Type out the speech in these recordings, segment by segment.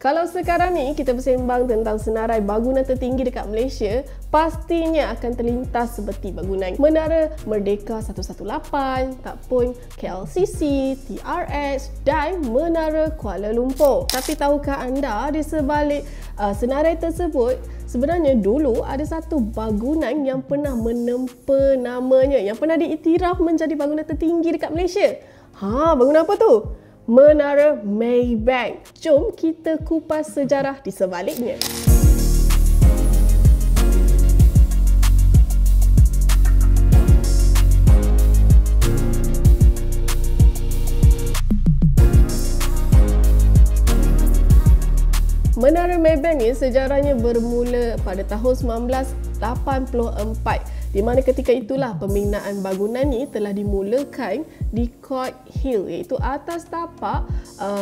Kalau sekarang ni kita bersembang tentang senarai bangunan tertinggi dekat Malaysia, pastinya akan terlintas seperti bangunan Menara Merdeka 118, tak pun KLCC, TRX dan Menara Kuala Lumpur. Tapi tahukah anda di sebalik senarai tersebut, sebenarnya dulu ada satu bangunan yang pernah menempa namanya, yang pernah diiktiraf menjadi bangunan tertinggi dekat Malaysia. Bangunan apa tu? Menara Maybank. Jom kita kupas sejarah di sebaliknya. Menara Maybank ni sejarahnya bermula pada tahun 1984, di mana ketika itulah pembinaan bangunan ni telah dimulakan di Court Hill, iaitu atas tapak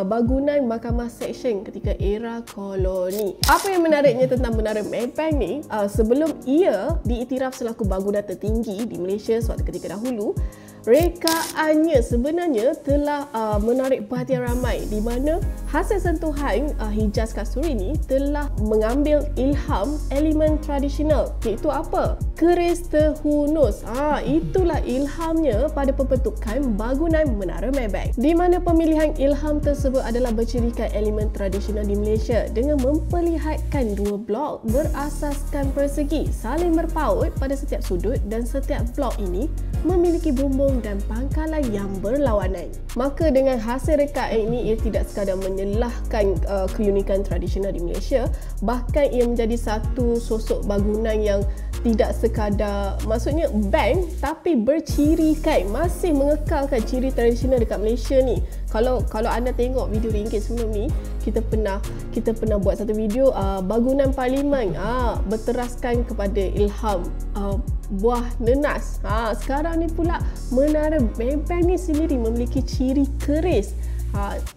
bangunan Mahkamah Seksyen ketika era koloni. Apa yang menariknya tentang Menara Maybank ni, sebelum ia diiktiraf selaku bangunan tertinggi di Malaysia suatu ketika dahulu, rekaannya sebenarnya telah menarik perhatian ramai, di mana hasil sentuhan Hijaz Kasturi ni telah mengambil ilham elemen tradisional, iaitu apa? Keris terhunus. Itulah ilhamnya pada pembentukan bangunan Menara Maybank, di mana pemilihan ilham tersebut adalah bercirikan elemen tradisional di Malaysia dengan memperlihatkan dua blok berasaskan persegi saling berpaut pada setiap sudut, dan setiap blok ini memiliki bumbung dan pangkalan yang berlawanan. Maka dengan hasil rekaan ini, ia tidak sekadar menyelahkan keunikan tradisional di Malaysia, bahkan ia menjadi satu sosok bangunan yang tidak sekadar, maksudnya bank, tapi bercirikan, masih mengekalkan ciri tradisional dekat Malaysia ni. Kalau anda tengok video ringgit sebelum ni, kita pernah buat satu video bangunan parlimen berteraskan kepada ilham buah nenas. Sekarang ni pula Menara Maybank ni sendiri memiliki ciri keris.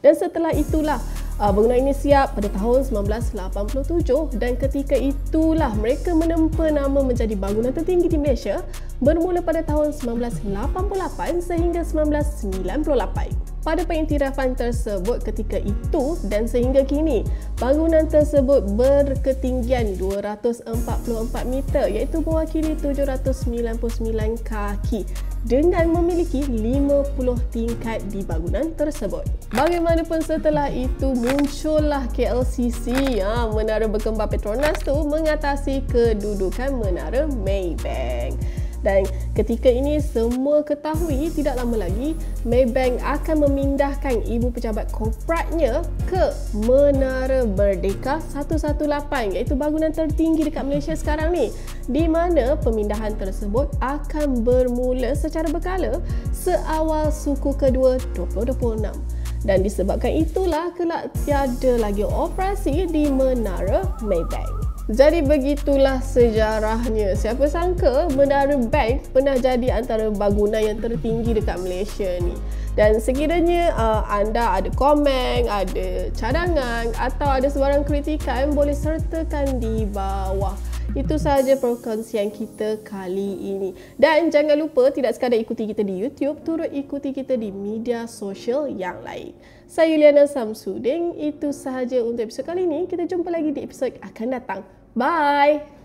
Dan setelah itulah bangunan ini siap pada tahun 1987, dan ketika itulah mereka menempa nama menjadi bangunan tertinggi di Malaysia bermula pada tahun 1988 sehingga 1998. Pada pengiktirafan tersebut ketika itu dan sehingga kini, bangunan tersebut berketinggian 244 meter, iaitu mewakili 799 kaki, dengan memiliki 50 tingkat di bangunan tersebut. Bagaimanapun setelah itu muncullah KLCC, Menara Berkembar Petronas tu, mengatasi kedudukan Menara Maybank. Dan ketika ini semua ketahui, tidak lama lagi Maybank akan memindahkan ibu pejabat korporatnya ke Menara Merdeka 118, iaitu bangunan tertinggi dekat Malaysia sekarang ni, di mana pemindahan tersebut akan bermula secara berkala seawal suku kedua 2026. Dan disebabkan itulah kelak tiada lagi operasi di Menara Maybank. Jadi begitulah sejarahnya. Siapa sangka Menara Bank pernah jadi antara bangunan yang tertinggi dekat Malaysia ni. Dan sekiranya anda ada komen, ada cadangan atau ada sebarang kritikan, boleh sertakan di bawah. Itu sahaja perkongsian kita kali ini. Dan jangan lupa tidak sekadar ikuti kita di YouTube, turut ikuti kita di media sosial yang lain. Saya Yuliana Samsudin. Itu sahaja untuk episod kali ini. Kita jumpa lagi di episod akan datang. Bye!